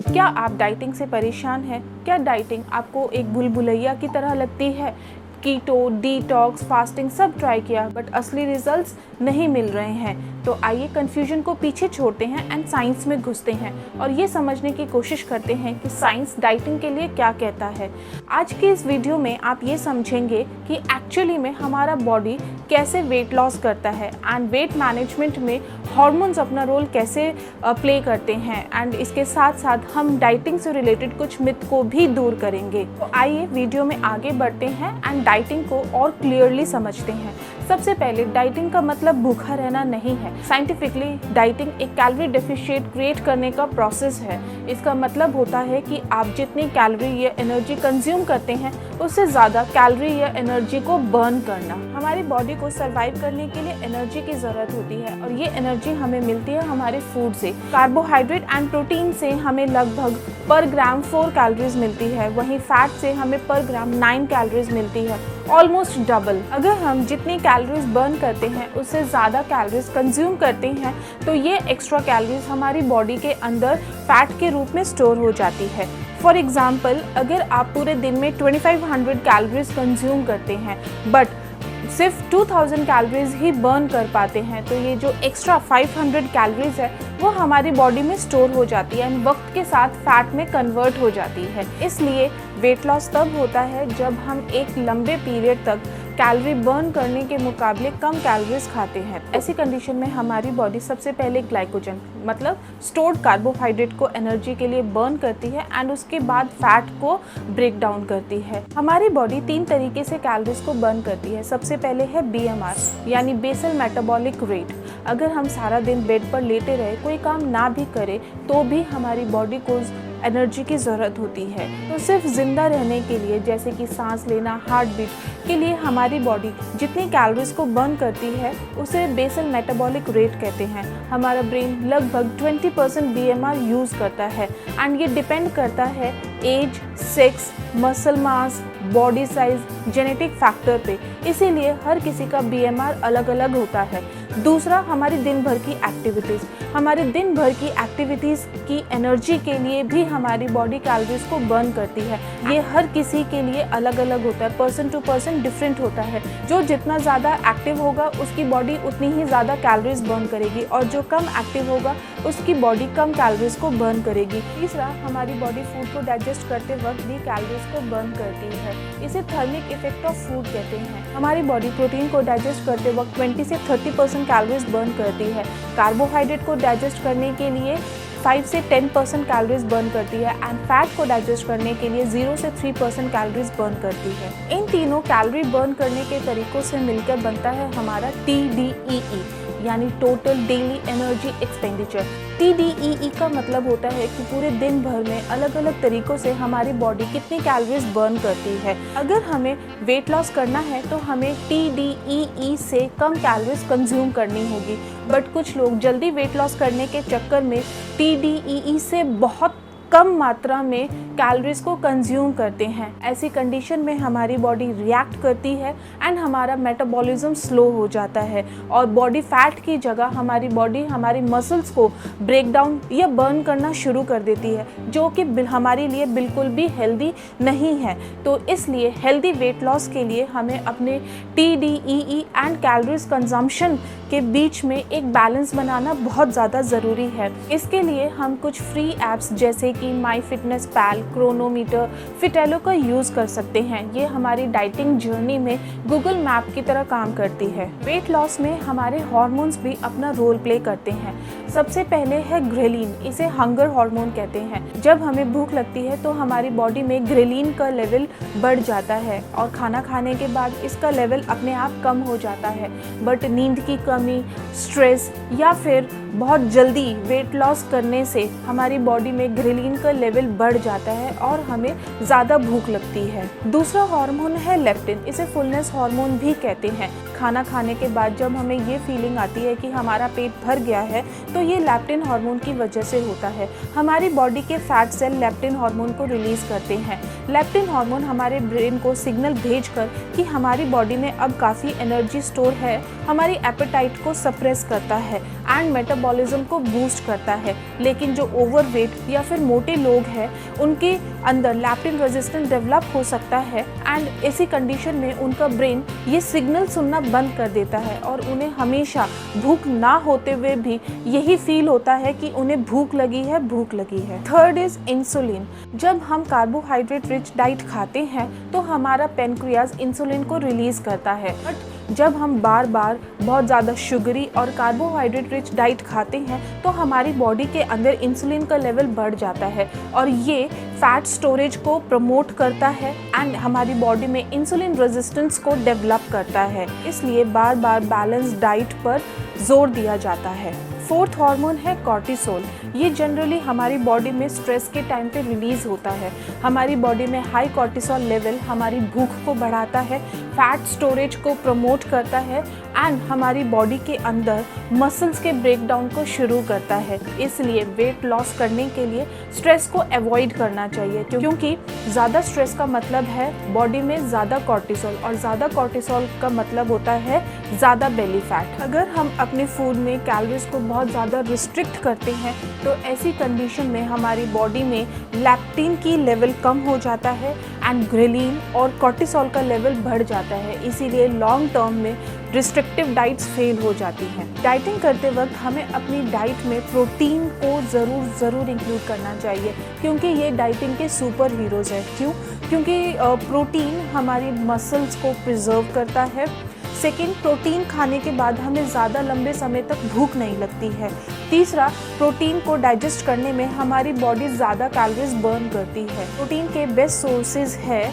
क्या आप डाइटिंग से परेशान हैं? क्या डाइटिंग आपको एक भूल-भुलैया की तरह लगती है? कीटो, डिटॉक्स, फास्टिंग सब ट्राई किया बट असली रिजल्ट्स नहीं मिल रहे हैं। तो आइए कन्फ्यूजन को पीछे छोड़ते हैं एंड साइंस में घुसते हैं और ये समझने की कोशिश करते हैं कि साइंस डाइटिंग के लिए क्या कहता है। आज की इस वीडियो में आप ये समझेंगे कि एक्चुअली में हमारा बॉडी कैसे वेट लॉस करता है एंड वेट मैनेजमेंट में हार्मोन्स अपना रोल कैसे प्ले करते हैं एंड इसके साथ साथ हम डाइटिंग से रिलेटेड कुछ मिथ को भी दूर करेंगे। तो आइए वीडियो में आगे बढ़ते हैं एंड डाइटिंग को और क्लियरली समझते हैं। सबसे पहले डाइटिंग का मतलब भूखा रहना नहीं है। साइंटिफिकली डाइटिंग एक कैलोरी डेफिशिएट क्रिएट करने का प्रोसेस है। इसका मतलब होता है कि आप जितनी कैलोरी या एनर्जी कंज्यूम करते हैं उससे ज़्यादा कैलोरी या एनर्जी को बर्न करना। हमारी बॉडी को सर्वाइव करने के लिए एनर्जी की ज़रूरत होती है और ये एनर्जी हमें मिलती है हमारे फूड से। कार्बोहाइड्रेट एंड प्रोटीन से हमें लगभग पर ग्राम 4 कैलोरीज मिलती है, वहीं फैट से हमें पर ग्राम 9 कैलोरीज मिलती है, ऑलमोस्ट डबल। अगर हम जितनी कैलोरीज बर्न करते हैं उससे ज़्यादा कैलोरीज कंज्यूम करते हैं तो ये एक्स्ट्रा कैलोरीज हमारी बॉडी के अंदर फैट के रूप में स्टोर हो जाती है। फॉर एग्जाम्पल, अगर आप पूरे दिन में 2500 कैलोरीज कंज्यूम करते हैं बट सिर्फ 2000 कैलोरीज ही बर्न कर पाते हैं तो ये जो एक्स्ट्रा 500 कैलोरीज है वो हमारी बॉडी में स्टोर हो जाती है एंड वक्त के साथ फैट में कन्वर्ट हो जाती है। इसलिए वेट लॉस तब होता है जब हम एक लंबे पीरियड तक कैलोरी बर्न करने के मुकाबले कम कैलोरीज खाते हैं। ऐसी कंडीशन में हमारी बॉडी सबसे पहले ग्लाइकोजन मतलब स्टोर्ड कार्बोहाइड्रेट को एनर्जी के लिए बर्न करती है एंड उसके बाद फैट को ब्रेक डाउन करती है। हमारी बॉडी 3 तरीके से कैलोरीज को बर्न करती है। सबसे पहले है BMR यानी बेसल मेटाबॉलिक रेट। अगर हम सारा दिन बेड पर लेटे रहे, कोई काम ना भी करें तो भी हमारी बॉडी को एनर्जी की ज़रूरत होती है। तो सिर्फ ज़िंदा रहने के लिए जैसे कि सांस लेना, हार्ट बीट के लिए हमारी बॉडी जितनी कैलोरीज को बर्न करती है उसे बेसल मेटाबॉलिक रेट कहते हैं। हमारा ब्रेन लगभग 20% BMR यूज़ करता है एंड ये डिपेंड करता है age, sex, muscle mass, body size, genetic factor पे। इसीलिए हर किसी का BMR अलग अलग होता है। दूसरा, हमारी दिन भर की एक्टिविटीज़। हमारे दिन भर की एक्टिविटीज़ की एनर्जी के लिए भी हमारी बॉडी कैलोरीज को बर्न करती है। ये हर किसी के लिए अलग अलग होता है, पर्सन टू पर्सन डिफरेंट होता है। जो जितना ज़्यादा एक्टिव होगा उसकी बॉडी उतनी ही ज़्यादा कैलोरीज बर्न करेगी और जो कम एक्टिव होगा उसकी बॉडी कम कैलोरीज को बर्न करेगी। तीसरा, हमारी बॉडी फूड को डाइजेस्ट करते वक्त भी कैलोरीज को बर्न करती है। इसे थर्मिक इफेक्ट ऑफ फूड कहते हैं। हमारी बॉडी प्रोटीन को डाइजेस्ट करते वक्त 20 से 30% कैलोरीज बर्न करती है। कार्बोहाइड्रेट को डाइजेस्ट करने के लिए 5 से 10% कैलोरीज बर्न करती है एंड फैट को डाइजेस्ट करने के लिए 0 से 3% कैलोरीज बर्न करती है। इन तीनों कैलोरी बर्न करने के तरीकों से मिलकर बनता है हमारा TDEE यानी total daily energy expenditure. TDEE का मतलब होता है कि पूरे दिन भर में अलग अलग तरीकों से हमारी बॉडी कितनी कैलोरीज बर्न करती है। अगर हमें वेट लॉस करना है तो हमें TDEE से कम कैलोरीज कंज्यूम करनी होगी बट कुछ लोग जल्दी वेट लॉस करने के चक्कर में TDEE से बहुत कम मात्रा में कैलोरीज को कंज्यूम करते हैं। ऐसी कंडीशन में हमारी बॉडी रिएक्ट करती है एंड हमारा मेटाबॉलिज्म स्लो हो जाता है और बॉडी फैट की जगह हमारी बॉडी हमारी मसल्स को ब्रेक डाउन या बर्न करना शुरू कर देती है, जो कि हमारे लिए बिल्कुल भी हेल्दी नहीं है। तो इसलिए हेल्दी वेट लॉस के लिए हमें अपने TDEE एंड कैलोरीज कंजम्पशन के बीच में एक बैलेंस बनाना बहुत ज़्यादा ज़रूरी है। इसके लिए हम कुछ फ्री ऐप्स जैसे कि MyFitnessPal, क्रोनोमीटर, फिटेलो का यूज़ कर सकते हैं। ये हमारी डाइटिंग जर्नी में गूगल मैप की तरह काम करती है। वेट लॉस में हमारे हार्मोन्स भी अपना रोल प्ले करते हैं। सबसे पहले है ग्रेलिन, इसे हंगर हार्मोन कहते हैं। जब हमें भूख लगती है तो हमारी बॉडी में ग्रेलिन का लेवल बढ़ जाता है और खाना खाने के बाद इसका लेवल अपने आप कम हो जाता है। बट नींद की कमी, स्ट्रेस या फिर बहुत जल्दी वेट लॉस करने से हमारी बॉडी में ग्रेलिन का लेवल बढ़ जाता है और हमें ज़्यादा भूख लगती है। दूसरा हार्मोन है लेप्टिन, इसे फुलनेस हार्मोन भी कहते हैं। खाना खाने के बाद जब हमें ये फीलिंग आती है कि हमारा पेट भर गया है, तो ये लेप्टिन हार्मोन की वजह से होता है। हमारी बॉडी के फैट सेल लेप्टिन हार्मोन को रिलीज़ करते हैं। लेप्टिन हार्मोन हमारे ब्रेन को सिग्नल भेजकर कि हमारी बॉडी में अब काफ़ी एनर्जी स्टोर है, हमारी एपेटाइट को सप्रेस करता है एंड मेटाबॉलिज्म को बूस्ट करता है। लेकिन जो ओवरवेट या फिर मोटे लोग हैं, उनके अंदर लेप्टिन रेजिस्टेंस डेवलप हो सकता है एंड इसी कंडीशन में उनका ब्रेन ये सिग्नल सुनना बंद कर देता है और उन्हें हमेशा भूख ना होते हुए भी यही फील होता है कि उन्हें भूख लगी है, भूख लगी है। Third is insulin. जब हम कार्बोहाइड्रेट रिच डाइट खाते हैं तो हमारा पेनक्रियाज इंसुलिन को रिलीज करता है, बट जब हम बार बार बहुत ज़्यादा शुगरी और कार्बोहाइड्रेट रिच डाइट खाते हैं तो हमारी बॉडी के अंदर इंसुलिन का लेवल बढ़ जाता है और ये फैट स्टोरेज को प्रमोट करता है एंड हमारी बॉडी में इंसुलिन रेजिस्टेंस को डेवलप करता है। इसलिए बार बार बैलेंस डाइट पर जोर दिया जाता है। फोर्थ हार्मोन है कॉर्टिसोल। ये जनरली हमारी बॉडी में स्ट्रेस के टाइम पे रिलीज होता है। हमारी बॉडी में हाई कॉर्टिसोल लेवल हमारी भूख को बढ़ाता है, फैट स्टोरेज को प्रमोट करता है एंड हमारी बॉडी के अंदर मसल्स के ब्रेकडाउन को शुरू करता है। इसलिए वेट लॉस करने के लिए स्ट्रेस को अवॉइड करना चाहिए, क्योंकि ज़्यादा स्ट्रेस का मतलब है बॉडी में ज़्यादा कॉर्टिसोल और ज़्यादा कॉर्टिसोल का मतलब होता है ज़्यादा बेली फैट। अगर हम अपने फूड में कैलोरीज को बहुत ज़्यादा रिस्ट्रिक्ट करते हैं तो ऐसी कंडीशन में हमारी बॉडी में लैप्टिन की लेवल कम हो जाता है एंड ग्रेलिन और कॉर्टिसोल का लेवल बढ़ जाता है। इसीलिए लॉन्ग टर्म में रिस्ट्रिक्टिव डाइट्स फेल हो जाती हैं। डाइटिंग करते वक्त हमें अपनी डाइट में प्रोटीन को ज़रूर इंक्लूड करना चाहिए, क्योंकि ये डाइटिंग के सुपर हीरोज़ हैं। क्योंकि प्रोटीन हमारी मसल्स को प्रिजर्व करता है। सेकेंड, प्रोटीन खाने के बाद हमें ज़्यादा लंबे समय तक भूख नहीं लगती है। तीसरा, प्रोटीन को डाइजेस्ट करने में हमारी बॉडी ज़्यादा कैलोरीज बर्न करती है। प्रोटीन के बेस्ट सोर्सेज है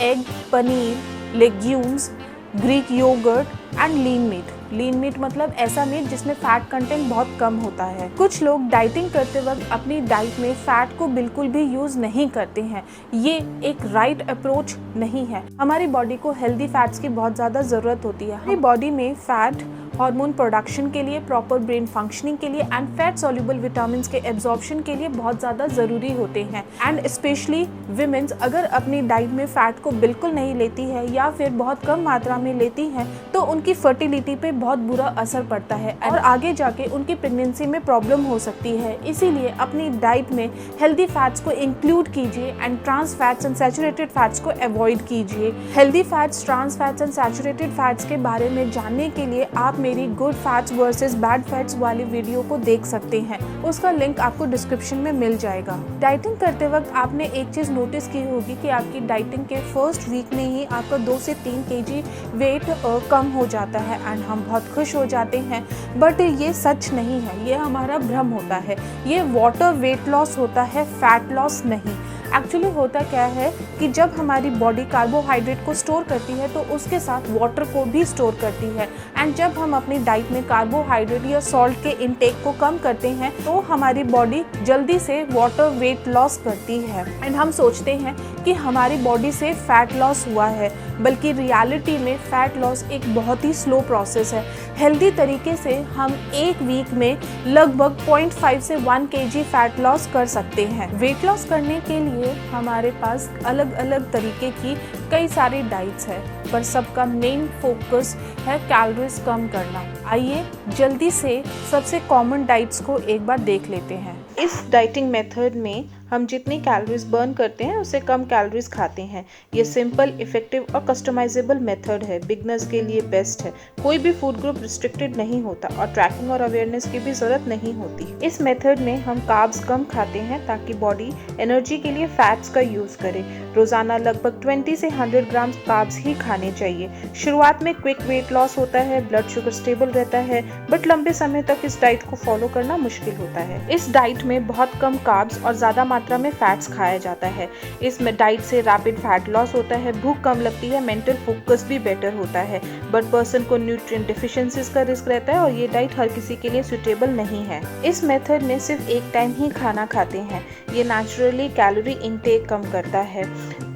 egg, paneer, legumes, Greek yogurt and lean meat. Lean meat मतलब ऐसा मीट जिसमें फैट कंटेंट बहुत कम होता है। कुछ लोग डाइटिंग करते वक्त अपनी डाइट में फैट को बिल्कुल भी यूज़ नहीं करते हैं। ये एक राइट अप्रोच नहीं है। हमारी बॉडी को हेल्दी फैट्स की बहुत ज़्यादा ज़रूरत होती है। हमारी बॉडी में फैट हार्मोन प्रोडक्शन के लिए, प्रॉपर ब्रेन फंक्शनिंग के लिए एंड फैट सॉल्युबल विटामिन्स के एब्जॉर्प्शन के लिए बहुत ज़्यादा ज़रूरी होते हैं। एंड स्पेशली विमेंस अगर अपनी डाइट में फ़ैट को बिल्कुल नहीं लेती है या फिर बहुत कम मात्रा में लेती हैं तो उनकी फर्टिलिटी पे बहुत बुरा असर पड़ता है और आगे जाके उनकी प्रेगनेंसी में प्रॉब्लम हो सकती है। इसीलिए अपनी डाइट में हेल्दी फैट्स को इंक्लूड कीजिए and trans fats and saturated fats को अवॉइड कीजिए। Healthy fats, trans fats and saturated fats के बारे में जानने के लिए आप मेरी good fats versus bad fats वाली वीडियो को देख सकते हैं। उसका लिंक आपको डिस्क्रिप्शन में मिल जाएगा। डाइटिंग करते वक्त आपने एक चीज़ नोटिस की होगी कि आपकी डाइटिंग के फर्स्ट वीक में ही आपका 2 से 3 kg वेट कम हो जाता है एंड हम बहुत खुश हो जाते हैं, बट ये सच नहीं है। ये हमारा भ्रम होता है। ये वाटर वेट लॉस होता है, फैट लॉस नहीं। एक्चुअली होता क्या है कि जब हमारी बॉडी कार्बोहाइड्रेट को स्टोर करती है तो उसके साथ वाटर को भी स्टोर करती है एंड जब हम अपनी डाइट में कार्बोहाइड्रेट या सॉल्ट के इनटेक को कम करते हैं तो हमारी बॉडी जल्दी से वाटर वेट लॉस करती है एंड हम सोचते हैं कि हमारी बॉडी से फैट लॉस हुआ है, बल्कि रियलिटी में फैट लॉस एक बहुत ही स्लो प्रोसेस है। हेल्दी तरीके से हम एक वीक में लगभग 0.5 से 1 kg फैट लॉस कर सकते हैं। वेट लॉस करने के लिए हमारे पास अलग अलग तरीके की कई सारी डाइट्स है, पर सबका मेन फोकस है कैलोरीज कम करना। आइए जल्दी से सबसे कॉमन डाइट्स को एक बार देख लेते हैं। इस डाइटिंग मेथड में हम जितनी कैलोरीज बर्न करते हैं उससे कम कैलोरीज खाते हैं। ये सिंपल, इफेक्टिव और कस्टमाइजेबल मेथड है। बिगनर्स के लिए बेस्ट है। कोई भी फूड ग्रुप रिस्ट्रिक्टेड नहीं होता और ट्रैकिंग और अवेयरनेस की भी ज़रूरत नहीं होती। इस मेथड में हम कार्ब्स कम खाते हैं ताकि बॉडी एनर्जी के लिए फैट्स का यूज़ करे। रोज़ाना लगभग 20 से 100 ग्राम कार्ब्स ही खाने चाहिए। शुरुआत में क्विक वेट लॉस होता है, ब्लड शुगर स्टेबल रहता है, बट लंबे समय तक इस डाइट को फॉलो करना मुश्किल होता है। इस डाइट में बहुत कम कार्ब्स और ज़्यादा मात्रा में फैट्स खाया जाता है। इस डाइट से रैपिड फैट लॉस होता है, भूख कम लगती है, मेंटल फोकस भी बेटर होता है, बट पर्सन को न्यूट्रिएंट डिफिशिएंसीज का रिस्क रहता है और ये डाइट हर किसी के लिए सुटेबल नहीं है। इस मेथड में सिर्फ एक टाइम ही खाना खाते हैं। ये नेचुरली कैलोरी इनटेक कम करता है।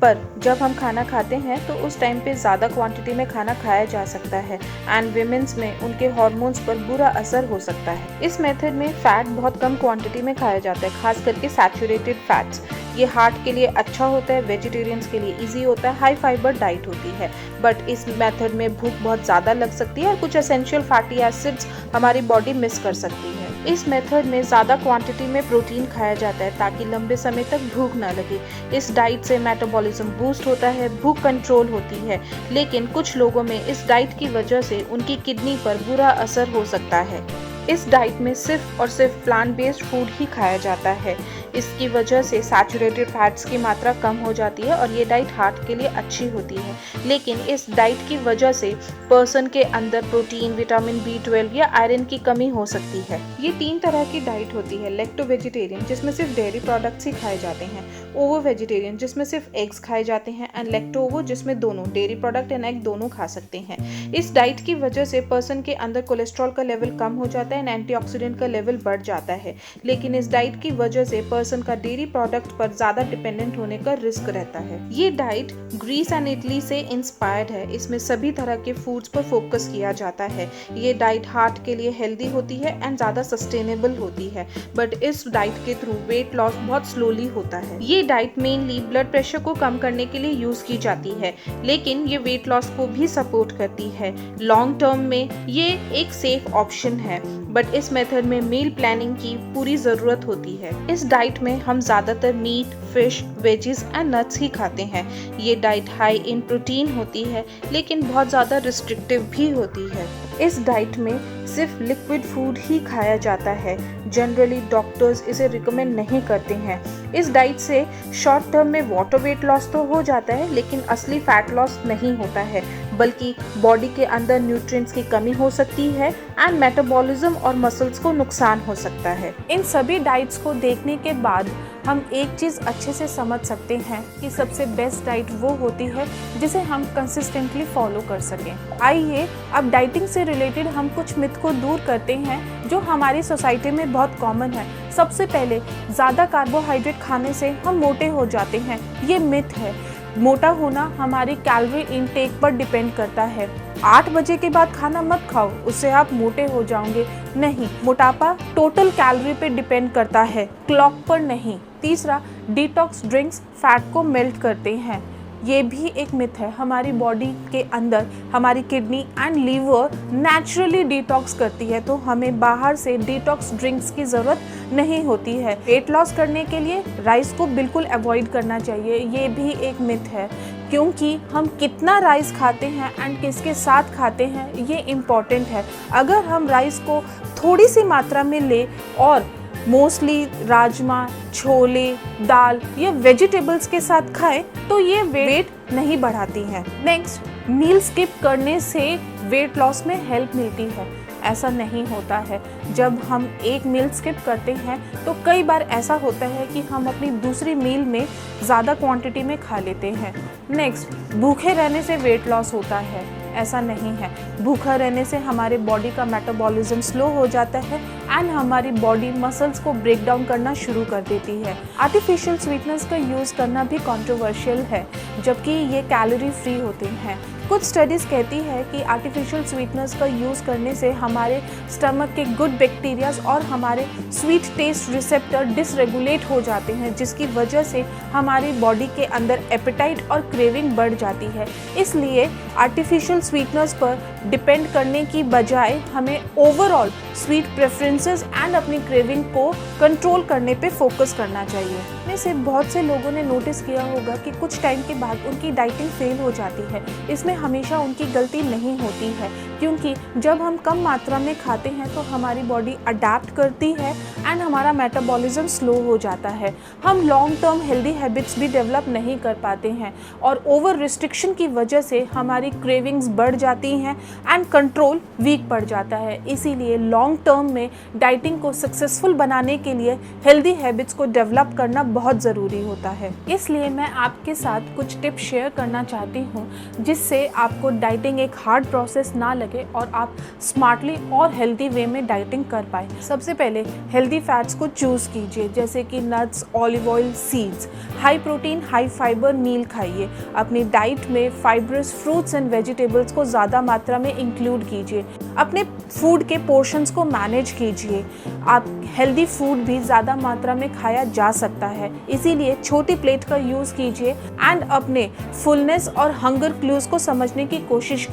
पर जब हम खाना खाते हैं तो उस टाइम पे ज़्यादा क्वांटिटी में खाना खाया जा सकता है एंड विमेंस में उनके हार्मोन्स पर बुरा असर हो सकता है। इस मेथड में फैट बहुत कम क्वांटिटी में खाया जाता है, खास करके सैचुरेटेड फैट्स। ये हार्ट के लिए अच्छा होता है, वेजिटेरियंस के लिए इजी होता है, हाई फाइबर डाइट होती है। बट इस मेथड में भूख बहुत ज़्यादा लग सकती है और कुछ एसेंशियल फैटी एसिड्स हमारी बॉडी मिस कर सकती है। इस मेथड में ज़्यादा क्वांटिटी में प्रोटीन खाया जाता है ताकि लंबे समय तक भूख ना लगे। इस डाइट से मेटाबॉलिज्म बूस्ट होता है, भूख कंट्रोल होती है, लेकिन कुछ लोगों में इस डाइट की वजह से उनकी किडनी पर बुरा असर हो सकता है। इस डाइट में सिर्फ और सिर्फ प्लांट बेस्ड फूड ही खाया जाता है। इसकी वजह से सैचुरेटेड फैट्स की मात्रा कम हो जाती है और ये डाइट हार्ट के लिए अच्छी होती है। लेकिन इस डाइट की वजह से पर्सन के अंदर प्रोटीन, विटामिन B12 या आयरन की कमी हो सकती है। ये 3 तरह की डाइट होती है। लेक्टो वेजिटेरियन जिसमें सिर्फ डेयरी प्रोडक्ट्स ही खाए जाते हैं, ओवो वेजिटेरियन जिसमें सिर्फ एग्स खाए जाते हैं एंड लेक्टो ओवो जिसमें दोनों डेयरी प्रोडक्ट एंड एग दोनों खा सकते हैं। इस डाइट की वजह से पर्सन के अंदर कोलेस्ट्रॉल का लेवल कम हो जाता है एंड एंटीऑक्सीडेंट का लेवल बढ़ जाता है। लेकिन इस डाइट की वजह से पर्सन का डेयरी प्रोडक्ट पर ज्यादा डिपेंडेंट होने का रिस्क रहता है। ये डाइट ग्रीस एंड इटली से इंस्पायर्ड है। इसमें सभी तरह के फूड्स पर फोकस किया जाता है। ये डाइट हार्ट के लिए हेल्दी होती है एंड ज्यादा सस्टेनेबल होती है। बट इस डाइट के थ्रू वेट लॉस बहुत स्लोली होता है। ये डाइट मेनली ब्लड प्रेशर को कम करने के लिए यूज की जाती है, लेकिन ये वेट लॉस को भी सपोर्ट करती है। लॉन्ग टर्म में ये एक सेफ ऑप्शन है, बट इस मेथड में मील प्लानिंग की पूरी जरूरत होती है। इस डाइट में हम ज्यादातर meat, fish, veggies and nuts ही खाते हैं। ये डाइट हाई इन प्रोटीन होती है, लेकिन बहुत ज्यादा रिस्ट्रिक्टिव भी होती है। इस डाइट में सिर्फ लिक्विड फूड ही खाया जाता है। जनरली डॉक्टर्स इसे रिकमेंड नहीं करते हैं। इस डाइट से शॉर्ट टर्म में वाटर वेट लॉस तो हो जाता है, लेकिन असली फैट लॉस नहीं होता है, बल्कि बॉडी के अंदर न्यूट्रिएंट्स की कमी हो सकती है एंड मेटाबॉलिज्म और मसल्स को नुकसान हो सकता है। इन सभी डाइट्स को देखने के बाद हम एक चीज़ अच्छे से समझ सकते हैं कि सबसे बेस्ट डाइट वो होती है जिसे हम कंसिस्टेंटली फॉलो कर सकें। आइए अब डाइटिंग से रिलेटेड हम कुछ मिथ को दूर करते हैं जो हमारी सोसाइटी में बहुत कॉमन है। सबसे पहले, ज़्यादा कार्बोहाइड्रेट खाने से हम मोटे हो जाते हैं। ये मिथ है। मोटा होना हमारी कैलोरी इनटेक पर डिपेंड करता है। 8 बजे के बाद खाना मत खाओ, उससे आप मोटे हो जाओगे। नहीं, मोटापा टोटल कैलोरी पे डिपेंड करता है, क्लॉक पर नहीं। तीसरा, डिटॉक्स ड्रिंक्स फैट को मेल्ट करते हैं। ये भी एक मिथ है। हमारी बॉडी के अंदर हमारी kidney and liver naturally detox करती है, तो हमें बाहर से डिटॉक्स ड्रिंक्स की ज़रूरत नहीं होती है। वेट लॉस करने के लिए राइस को बिल्कुल अवॉइड करना चाहिए। ये भी एक मिथ है, क्योंकि हम कितना राइस खाते हैं एंड किसके साथ खाते हैं ये इम्पॉर्टेंट है। अगर हम राइस को थोड़ी सी मात्रा में ले और मोस्टली राजमा, छोले, दाल या वेजिटेबल्स के साथ खाएं तो ये वेट नहीं बढ़ाती हैं। नेक्स्ट, मील स्किप करने से वेट लॉस में हेल्प मिलती है। ऐसा नहीं होता है। जब हम एक मील स्किप करते हैं तो कई बार ऐसा होता है कि हम अपनी दूसरी मील में ज़्यादा क्वांटिटी में खा लेते हैं। नेक्स्ट, भूखे रहने से वेट लॉस होता है। ऐसा नहीं है। भूखा रहने से हमारे बॉडी का मेटाबॉलिज्म स्लो हो जाता है एंड हमारी बॉडी मसल्स को ब्रेक डाउन करना शुरू कर देती है। आर्टिफिशियल स्वीटनेस का यूज़ करना भी कंट्रोवर्शियल है, जबकि ये कैलोरी फ्री होते हैं। कुछ स्टडीज़ कहती है कि आर्टिफिशियल स्वीटनर्स का यूज़ करने से हमारे स्टमक के गुड बैक्टीरियाज और हमारे स्वीट टेस्ट रिसेप्टर डिसरेगुलेट हो जाते हैं, जिसकी वजह से हमारी बॉडी के अंदर एपेटाइट और क्रेविंग बढ़ जाती है। इसलिए आर्टिफिशियल स्वीटनर्स पर डिपेंड करने की बजाय हमें ओवरऑल स्वीट प्रेफरेंसेस एंड अपनी क्रेविंग को कंट्रोल करने पे फोकस करना चाहिए। में से बहुत से लोगों ने नोटिस किया होगा कि कुछ टाइम के बाद उनकी डाइटिंग फेल हो जाती है। इसमें हमेशा उनकी गलती नहीं होती है, क्योंकि जब हम कम मात्रा में खाते हैं तो हमारी बॉडी अडेप्ट करती है एंड हमारा मेटाबॉलिज्म स्लो हो जाता है। हम लॉन्ग टर्म हेल्दी हैबिट्स भी डेवलप नहीं कर पाते हैं और ओवर रिस्ट्रिक्शन की वजह से हमारी क्रेविंग्स बढ़ जाती हैं एंड कंट्रोल वीक पड़ जाता है। इसीलिए लॉन्ग टर्म में डाइटिंग को सक्सेसफुल बनाने के लिए हेल्दी हैबिट्स को डेवलप करना बहुत ज़रूरी होता है। इसलिए मैं आपके साथ कुछ टिप्स शेयर करना चाहती हूँ जिससे आपको डाइटिंग एक हार्ड प्रोसेस ना लगे लगे और आप स्मार्टली और हेल्दी वे में डाइटिंग कर पाए। सबसे पहले हेल्दी फैट्स को चूज़ कीजिए, जैसे कि nuts, olive oil, seeds. High protein high fibre meal खाइए। अपनी डाइट में फाइबरस फ्रूट्स एंड वेजिटेबल्स को ज़्यादा मात्रा में इंक्लूड कीजिए। अपने फूड के पोर्शंस को मैनेज कीजिए। आप हेल्दी फूड भी ज़्यादा मात्रा में खाया जा सकता है, इसीलिए छोटी प्लेट का यूज़ कीजिए एंड अपने फुलनेस और हंगर क्लूज को समझने की कोशिश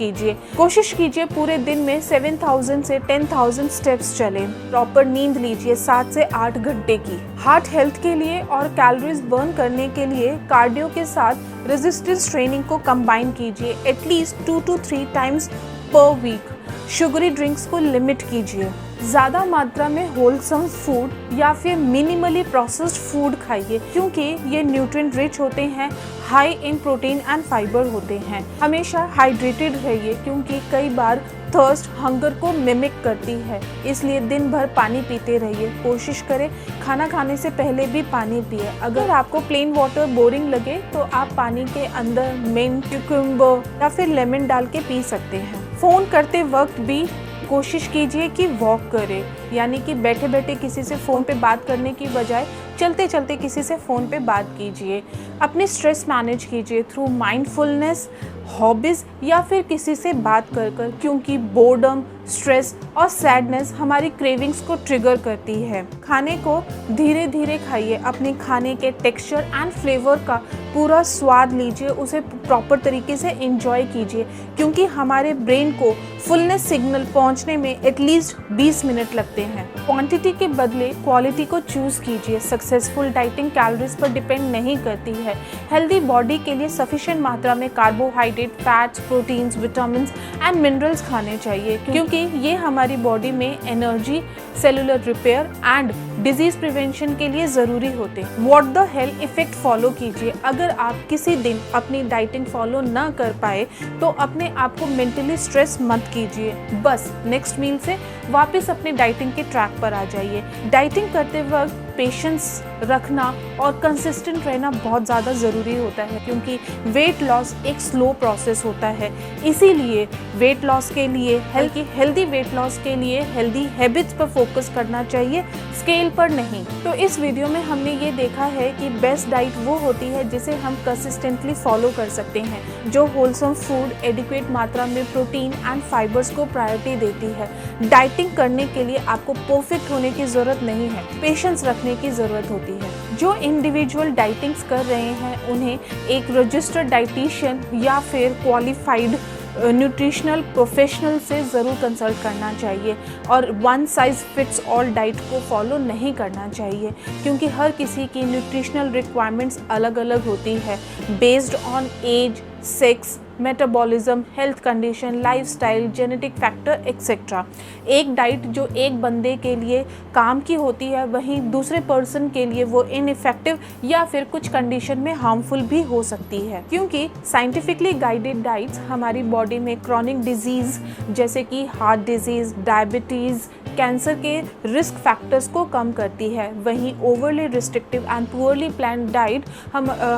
कीजिए पूरे दिन में 7000 से 10,000 स्टेप्स चलें। प्रॉपर नींद लीजिए 7 से 8 घंटे की। हार्ट हेल्थ के लिए और कैलोरीज बर्न करने के लिए कार्डियो के साथ रेजिस्टेंस ट्रेनिंग को कंबाइन कीजिए at least 2 to 3 times per week. Sugary drinks को लिमिट कीजिए। ज़्यादा मात्रा में होलसम फूड या फिर मिनिमली प्रोसेस्ड फूड खाइए, क्योंकि ये न्यूट्रिएंट रिच होते हैं, high in protein and fibre होते हैं। हमेशा हाइड्रेटेड रहिए, क्योंकि कई बार थर्स्ट हंगर को मिमिक करती है, इसलिए दिन भर पानी पीते रहिए। कोशिश करें खाना खाने से पहले भी पानी पिए। अगर आपको प्लेन वाटर बोरिंग लगे तो आप पानी के अंदर मिंट, क्यूकम्बर या फिर लेमन डाल के पी सकते हैं। फ़ोन करते वक्त भी कोशिश कीजिए कि वॉक करें, यानी कि बैठे बैठे किसी से फ़ोन पे बात करने की बजाय चलते चलते किसी से फ़ोन पे बात कीजिए। अपने स्ट्रेस मैनेज कीजिए थ्रू माइंडफुलनेस, हॉबीज़ या फिर किसी से बात कर, क्योंकि बोर्डम, स्ट्रेस और सैडनेस हमारी क्रेविंग्स को ट्रिगर करती है। खाने को धीरे धीरे खाइए। अपने खाने के टेक्सचर एंड फ्लेवर का पूरा स्वाद लीजिए, उसे प्रॉपर तरीके से एंजॉय कीजिए, क्योंकि हमारे ब्रेन को फुलनेस सिग्नल पहुंचने में एटलीस्ट 20 मिनट लगते हैं। क्वांटिटी के बदले क्वालिटी को चूज़ कीजिए। सक्सेसफुल डाइटिंग कैलोरीज पर डिपेंड नहीं करती है। हेल्दी बॉडी के लिए सफिशिएंट मात्रा में carbohydrate, fats, proteins, vitamins and minerals खाने चाहिए, क्योंकि ये हमारी बॉडी में energy, cellular repair and disease prevention के लिए ज़रूरी होते हैं। What the hell effect follow कीजिए। अगर आप किसी दिन अपनी डाइटिंग फॉलो ना कर पाए तो अपने आप को मेंटली स्ट्रेस मत कीजिए। बस नेक्स्ट मील से वापस अपने डाइटिंग के ट्रैक पर आ जाइए। डाइटिंग करते वक्त पेशेंस रखना और कंसिस्टेंट रहना बहुत ज़्यादा ज़रूरी होता है, क्योंकि वेट लॉस एक स्लो प्रोसेस होता है। इसीलिए वेट लॉस के लिए हेल्दी वेट लॉस के लिए हेल्दी हैबिट्स पर फोकस करना चाहिए, स्केल पर नहीं। तो इस वीडियो में हमने ये देखा है कि बेस्ट डाइट वो होती है जिसे हम कंसिस्टेंटली फॉलो कर सकते हैं, जो होलसम फूड, एडिक्वेट मात्रा में प्रोटीन एंड फाइबर्स को प्रायोरिटी देती है। डाइटिंग करने के लिए आपको परफेक्ट होने की ज़रूरत नहीं है, पेशेंस रखने की ज़रूरत होती है। जो इंडिविजुअल डाइटिंग्स कर रहे हैं उन्हें एक रजिस्टर्ड डाइटिशियन या फिर क्वालिफाइड न्यूट्रिशनल प्रोफेशनल से ज़रूर कंसल्ट करना चाहिए और one size fits all diet को फॉलो नहीं करना चाहिए, क्योंकि हर किसी की न्यूट्रिशनल रिक्वायरमेंट्स अलग अलग होती है based on age, sex, metabolism, health condition, lifestyle, genetic factor etcetera. एक डाइट जो एक बंदे के लिए काम की होती है, वहीं दूसरे पर्सन के लिए वो इनइफेक्टिव या फिर कुछ कंडीशन में हार्मफुल भी हो सकती है, क्योंकि साइंटिफिकली गाइडेड डाइट्स हमारी बॉडी में क्रॉनिक डिजीज़ जैसे कि हार्ट डिजीज़, डायबिटीज़, कैंसर के रिस्क फैक्टर्स को कम करती है। वहीं overly restrictive and poorly planned diet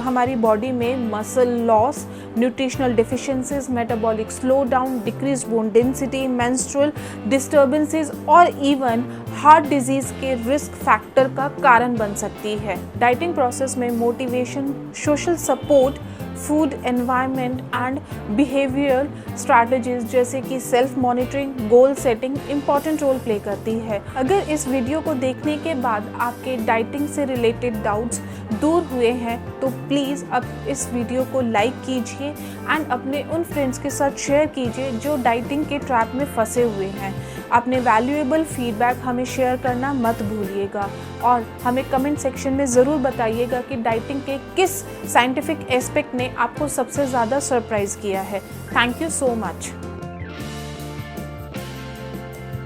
हमारी बॉडी में muscle loss, nutritional deficiencies, metabolic slow down, decrease bone density, menstrual disturbances और इवन हार्ट डिजीज़ के रिस्क फैक्टर का कारण बन सकती है। डाइटिंग प्रोसेस में motivation, social support, food environment and behavioural strategies जैसे कि self monitoring, goal setting important role play करती है। अगर इस वीडियो को देखने के बाद आपके डाइटिंग से रिलेटेड डाउट्स दूर हुए हैं तो प्लीज़ अब इस वीडियो को लाइक कीजिए एंड अपने उन फ्रेंड्स के साथ शेयर कीजिए जो डाइटिंग के ट्रैप में फंसे हुए हैं। अपने वैल्यूएबल फीडबैक हमें शेयर करना मत भूलिएगा और हमें कमेंट सेक्शन में ज़रूर बताइएगा कि डाइटिंग के किस साइंटिफिक एस्पेक्ट ने आपको सबसे ज़्यादा सरप्राइज़ किया है। Thank you so much.